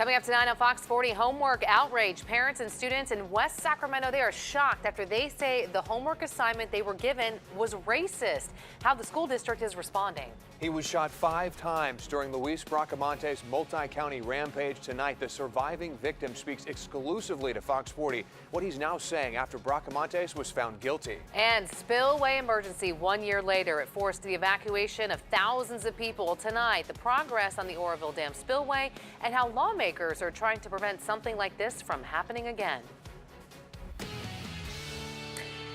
Coming up tonight on Fox 40, homework outrage. Parents and students in West Sacramento, they are shocked after they say the homework assignment they were given was racist. How the school district is responding. He was shot 5 times during Luis Bracamonte's multi-county rampage tonight. The surviving victim speaks exclusively to Fox 40, what he's now saying after Bracamontes was found guilty. And spillway emergency 1 year later. It forced the evacuation of thousands of people. Tonight, the progress on the Oroville Dam spillway and how lawmakers are trying to prevent something like this from happening again.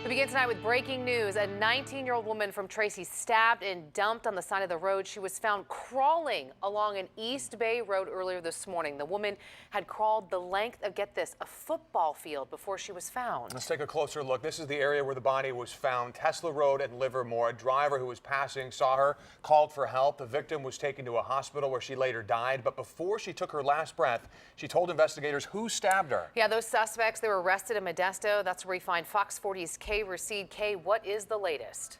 We begin tonight with breaking news. A 19-year-old woman from Tracy stabbed and dumped on the side of the road. She was found crawling along an East Bay road earlier this morning. The woman had crawled the length of, get this, a football field before she was found. Let's take a closer look. This is the area where the body was found, Tesla Road and Livermore. A driver who was passing saw her, called for help. The victim was taken to a hospital where she later died. But before she took her last breath, she told investigators who stabbed her. Yeah, those suspects, they were arrested in Modesto. That's where we find Fox 40's Kay Racine. Kay, what is the latest?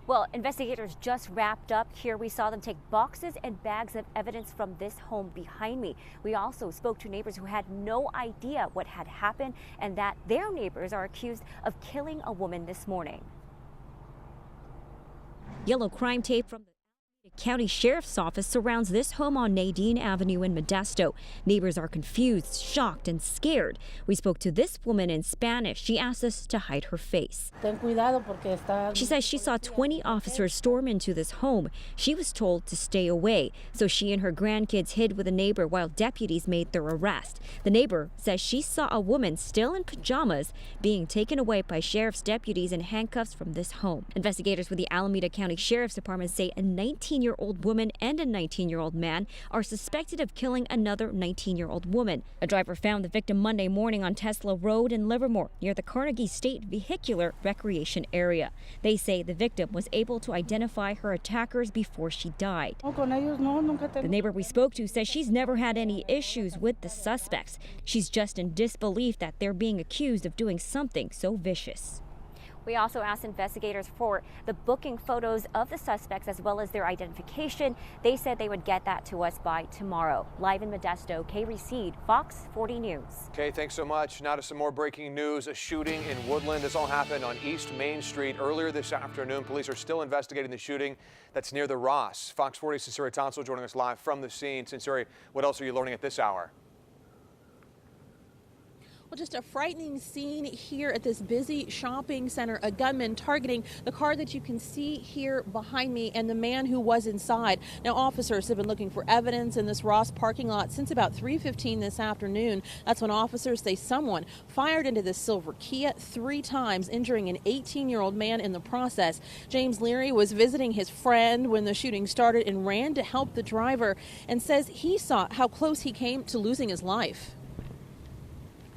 Well, investigators just wrapped up. Here we saw them take boxes and bags of evidence from this home behind me. We also spoke to neighbors who had no idea what had happened and that their neighbors are accused of killing a woman this morning. Yellow crime tape from the County Sheriff's Office surrounds this home on Nadine Avenue in Modesto. Neighbors are confused, shocked, and scared. We spoke to this woman in Spanish. She asked us to hide her face. She says she saw 20 officers storm into this home. She was told to stay away, so she and her grandkids hid with a neighbor while deputies made their arrest. The neighbor says she saw a woman still in pajamas being taken away by sheriff's deputies in handcuffs from this home. Investigators with the Alameda County Sheriff's Department say a 19-year-old woman and a 19-year-old man are suspected of killing another 19-year-old woman. A driver found the victim Monday morning on Tesla Road in Livermore near the Carnegie State Vehicular Recreation Area. They say the victim was able to identify her attackers before she died. The neighbor we spoke to says she's never had any issues with the suspects. She's just in disbelief that they're being accused of doing something so vicious. We also asked investigators for the booking photos of the suspects as well as their identification. They said they would get that to us by tomorrow. Live in Modesto, Kay Racine, Fox 40 News. Okay, thanks so much. Now to some more breaking news. A shooting in Woodland. This all happened on East Main Street earlier this afternoon. Police are still investigating the shooting that's near the Ross. Fox 40's Sinceri Tonsel joining us live from the scene. Sinceri, what else are you learning at this hour? Well, just a frightening scene here at this busy shopping center. A gunman targeting the car that you can see here behind me and the man who was inside. Now, officers have been looking for evidence in this Ross parking lot since about 3:15 this afternoon. That's when officers say someone fired into this silver Kia 3 times, injuring an 18-year-old man in the process. James Leary was visiting his friend when the shooting started and ran to help the driver and says he saw how close he came to losing his life.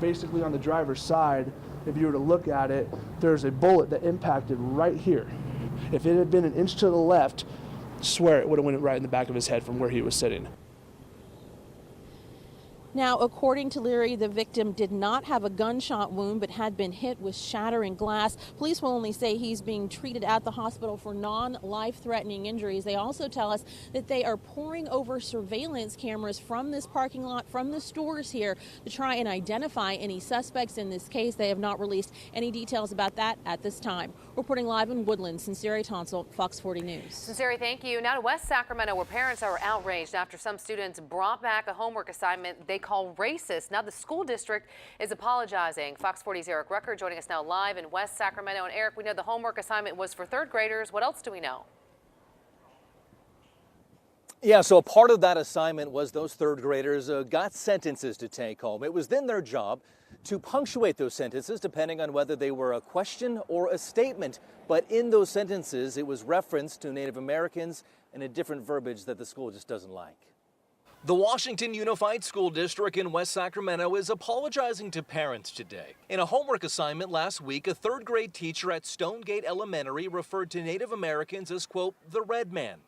Basically on the driver's side, if you were to look at it, there's a bullet that impacted right here. If it had been an inch to the left, I swear it would have went right in the back of his head from where he was sitting. Now, according to Leary, the victim did not have a gunshot wound but had been hit with shattering glass. Police will only say he's being treated at the hospital for non-life-threatening injuries. They also tell us that they are poring over surveillance cameras from this parking lot, from the stores here, to try and identify any suspects in this case. They have not released any details about that at this time. Reporting live in Woodland, Sinceri Tonsel, Fox 40 News. Sinceri, thank you. Now to West Sacramento, where parents are outraged after some students brought back a homework assignment they call racist. Now the school district is apologizing. Fox 40's Eric Rucker joining us now live in West Sacramento. And Eric, we know the homework assignment was for 3rd graders. What else do we know? Yeah, so a part of that assignment was those 3rd graders got sentences to take home. It was then their job to punctuate those sentences depending on whether they were a question or a statement. But in those sentences, it was reference to Native Americans and a different verbiage that the school just doesn't like. The Washington Unified School District in West Sacramento is apologizing to parents today. In a homework assignment last week, a 3rd grade teacher at Stonegate Elementary referred to Native Americans as, quote, the red man,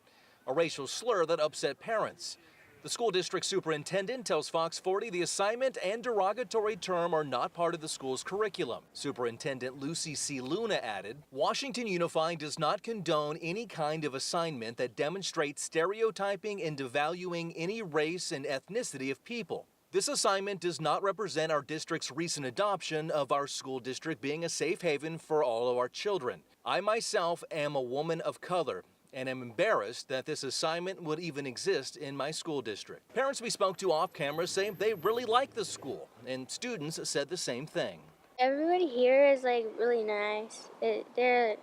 a racial slur that upset parents. The school district superintendent tells Fox 40 the assignment and derogatory term are not part of the school's curriculum. Superintendent Lucy C. Luna added, Washington Unified does not condone any kind of assignment that demonstrates stereotyping and devaluing any race and ethnicity of people. This assignment does not represent our district's recent adoption of our school district being a safe haven for all of our children. I myself am a woman of color and am embarrassed that this assignment would even exist in my school district. Parents we spoke to off camera say they really like the school, and students said the same thing. Everybody here is like really nice. They're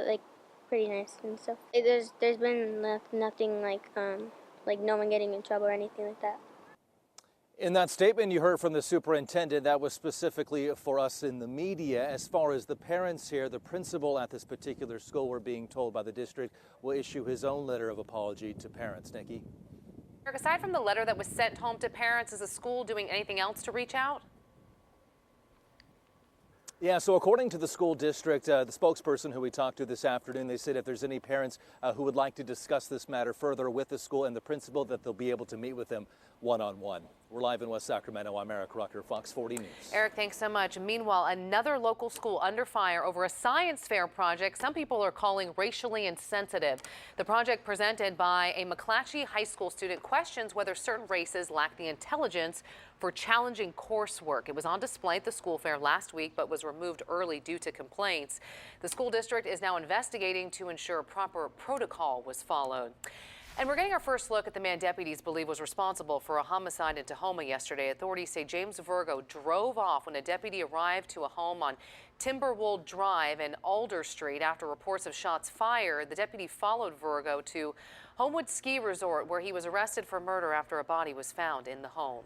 like pretty nice and stuff. There's been nothing like no one getting in trouble or anything like that. In that statement you heard from the superintendent, that was specifically for us in the media. As far as the parents here, the principal at this particular school, we're being told by the district, will issue his own letter of apology to parents. Nikki? Aside from the letter that was sent home to parents, is the school doing anything else to reach out? Yeah, so according to the school district, the spokesperson who we talked to this afternoon, they said if there's any parents who would like to discuss this matter further with the school and the principal, that they'll be able to meet with them one-on-one. We're live in West Sacramento. I'm Eric Rucker, Fox 40 News. Eric, thanks so much. Meanwhile, another local school under fire over a science fair project some people are calling racially insensitive. The project, presented by a McClatchy High School student, questions whether certain races lack the intelligence for challenging coursework. It was on display at the school fair last week, but was removed early due to complaints. The school district is now investigating to ensure proper protocol was followed. And we're getting our first look at the man deputies believe was responsible for a homicide in Tahoma yesterday. Authorities say James Virgo drove off when a deputy arrived to a home on Timberwold Drive and Alder Street after reports of shots fired. The deputy followed Virgo to Homewood Ski Resort, where he was arrested for murder after a body was found in the home.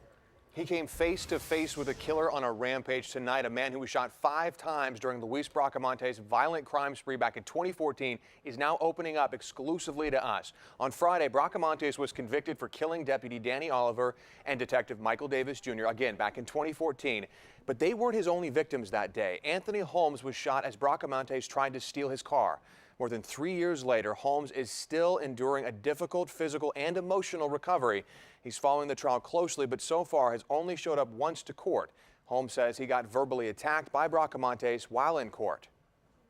He came face to face with a killer on a rampage tonight. A man who was shot 5 times during Luis Bracamonte's violent crime spree back in 2014 is now opening up exclusively to us. On Friday, Bracamontes was convicted for killing Deputy Danny Oliver and Detective Michael Davis Jr. again back in 2014. But they weren't his only victims that day. Anthony Holmes was shot as Bracamontes tried to steal his car. More than 3 years later, Holmes is still enduring a difficult physical and emotional recovery. He's following the trial closely, but so far has only showed up once to court. Holmes says he got verbally attacked by Bracamontes while in court.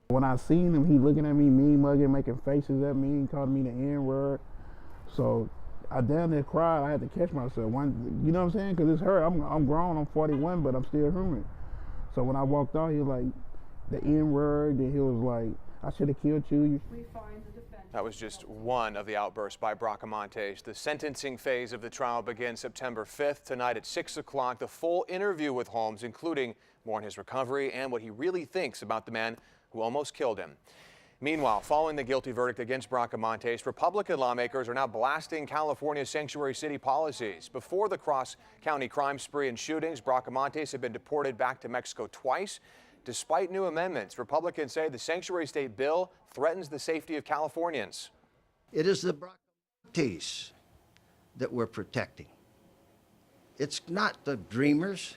When I seen him, he looking at me, mean mugging, making faces at me, calling me the N-word. So I down there cried. I had to catch myself. You know what I'm saying? Because it's hurt. I'm grown. I'm 41, but I'm still human. So when I walked out, he was like, the N-word. Then he was like, I should have killed you. That was just one of the outbursts by Bracamontes. The sentencing phase of the trial begins September 5th. Tonight at 6 o'clock, the full interview with Holmes, including more on his recovery and what he really thinks about the man who almost killed him. Meanwhile, following the guilty verdict against Bracamontes, Republican lawmakers are now blasting California's sanctuary city policies. Before the cross-county crime spree and shootings, Bracamontes had been deported back to Mexico twice. Despite new amendments, Republicans say the sanctuary state bill threatens the safety of Californians. It is the Bracamontes that we're protecting. It's not the dreamers,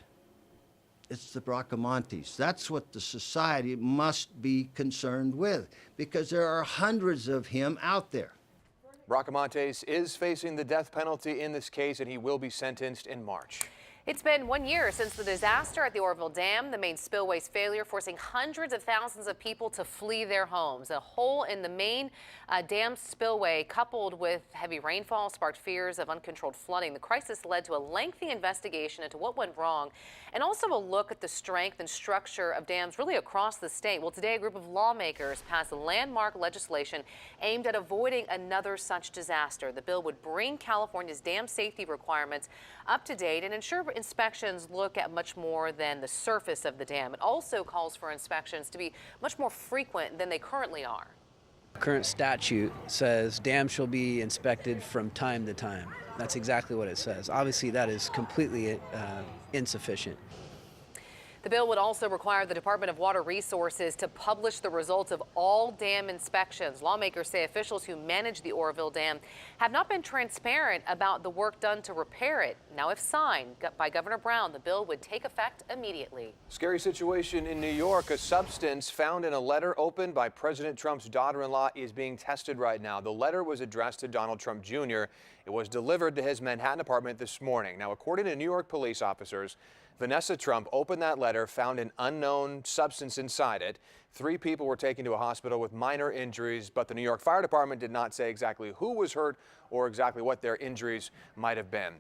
it's the Bracamontes. That's what the society must be concerned with, because there are hundreds of him out there. Bracamontes is facing the death penalty in this case, and he will be sentenced in March. It's been 1 year since the disaster at the Oroville Dam, the main spillway's failure forcing hundreds of thousands of people to flee their homes. A hole in the main dam spillway coupled with heavy rainfall sparked fears of uncontrolled flooding. The crisis led to a lengthy investigation into what went wrong and also a look at the strength and structure of dams really across the state. Well, today a group of lawmakers passed landmark legislation aimed at avoiding another such disaster. The bill would bring California's dam safety requirements up to date and ensure inspections look at much more than the surface of the dam. It also calls for inspections to be much more frequent than they currently are. Current statute says dams shall be inspected from time to time. That's exactly what it says. Obviously, that is completely insufficient. The bill would also require the Department of Water Resources to publish the results of all dam inspections. Lawmakers say officials who manage the Oroville Dam have not been transparent about the work done to repair it. Now, if signed by Governor Brown, the bill would take effect immediately. Scary situation in New York. A substance found in a letter opened by President Trump's daughter-in-law is being tested right now. The letter was addressed to Donald Trump Jr. It was delivered to his Manhattan apartment this morning. Now, according to New York police officers, Vanessa Trump opened that letter, found an unknown substance inside it. 3 people were taken to a hospital with minor injuries, but the New York Fire Department did not say exactly who was hurt or exactly what their injuries might have been.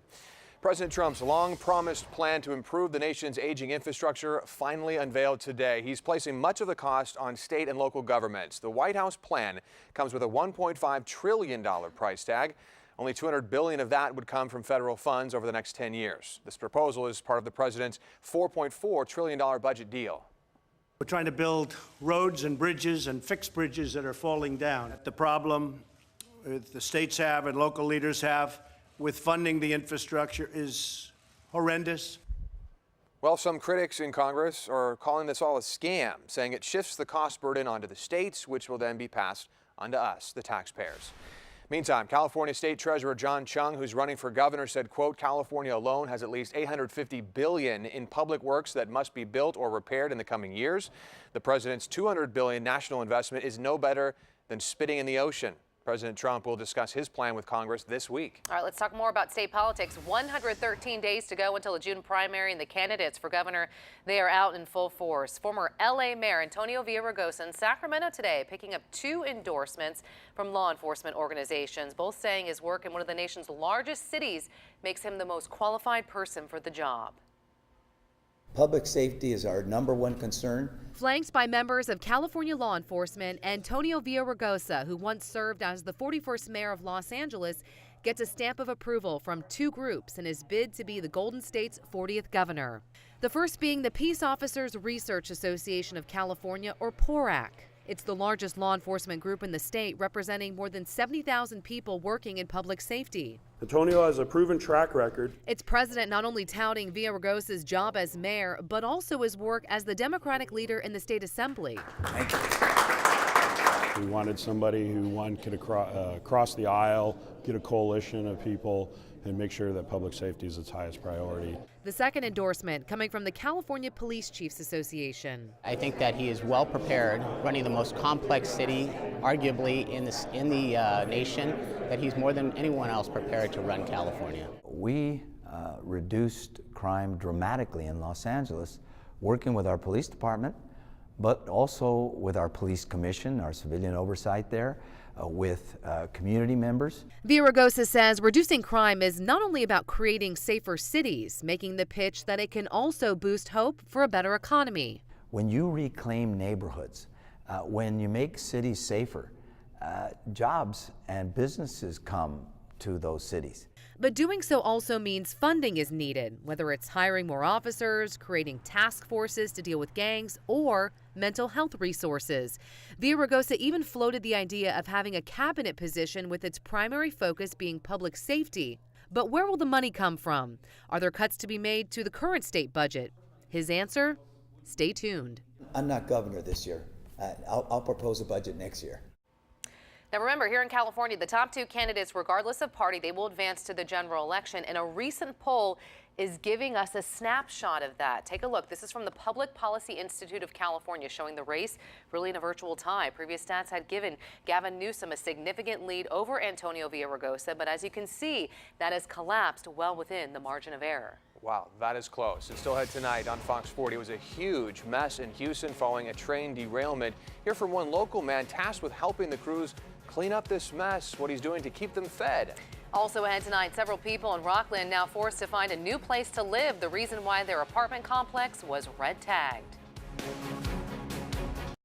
President Trump's long-promised plan to improve the nation's aging infrastructure finally unveiled today. He's placing much of the cost on state and local governments. The White House plan comes with a $1.5 trillion price tag. Only $200 billion of that would come from federal funds over the next 10 years. This proposal is part of the president's $4.4 trillion budget deal. We're trying to build roads and bridges and fix bridges that are falling down. The problem the states have and local leaders have with funding the infrastructure is horrendous. Well, some critics in Congress are calling this all a scam, saying it shifts the cost burden onto the states, which will then be passed onto us, the taxpayers. Meantime, California State Treasurer John Chung, who's running for governor, said, quote, California alone has at least $850 billion in public works that must be built or repaired in the coming years. The president's $200 billion national investment is no better than spitting in the ocean. President Trump will discuss his plan with Congress this week. All right, let's talk more about state politics. 113 days to go until the June primary, and the candidates for governor, they are out in full force. Former L.A. Mayor Antonio Villaraigosa in Sacramento today picking up 2 endorsements from law enforcement organizations, both saying his work in one of the nation's largest cities makes him the most qualified person for the job. Public safety is our #1 concern. Flanked by members of California law enforcement, Antonio Villaraigosa, who once served as the 41st mayor of Los Angeles, gets a stamp of approval from 2 groups in his bid to be the Golden State's 40th governor. The first being the Peace Officers Research Association of California, or PORAC. It's the largest law enforcement group in the state, representing more than 70,000 people working in public safety. Antonio has a proven track record. Its president not only touting Villaraigosa's job as mayor, but also his work as the Democratic leader in the state assembly. Thank you. We wanted somebody who could cross the aisle, get a coalition of people, and make sure that public safety is its highest priority. The second endorsement coming from the California Police Chiefs Association. I think that he is well prepared, running the most complex city, arguably in the nation, that he's more than anyone else prepared to run California. We reduced crime dramatically in Los Angeles, working with our police department, but also with our police commission, our civilian oversight there, with community members. Villaraigosa says reducing crime is not only about creating safer cities, making the pitch that it can also boost hope for a better economy. When you reclaim neighborhoods, when you make cities safer, jobs and businesses come to those cities. But doing so also means funding is needed, whether it's hiring more officers, creating task forces to deal with gangs, or mental health resources. Villaraigosa even floated the idea of having a cabinet position with its primary focus being public safety. But where will the money come from? Are there cuts to be made to the current state budget? His answer? Stay tuned. I'm not governor this year. I'll propose a budget next year. Now remember, here in California, the top 2 candidates, regardless of party, they will advance to the general election. And a recent poll is giving us a snapshot of that. Take a look. This is from the Public Policy Institute of California, showing the race really in a virtual tie. Previous stats had given Gavin Newsom a significant lead over Antonio Villaraigosa, but as you can see, that has collapsed well within the margin of error. Wow, that is close. And still ahead tonight on Fox 40, it was a huge mess in Houston following a train derailment. Hear from one local man tasked with helping the crews clean up this mess, what he's doing to keep them fed. Also ahead tonight, several people in Rockland now forced to find a new place to live. The reason why their apartment complex was red tagged.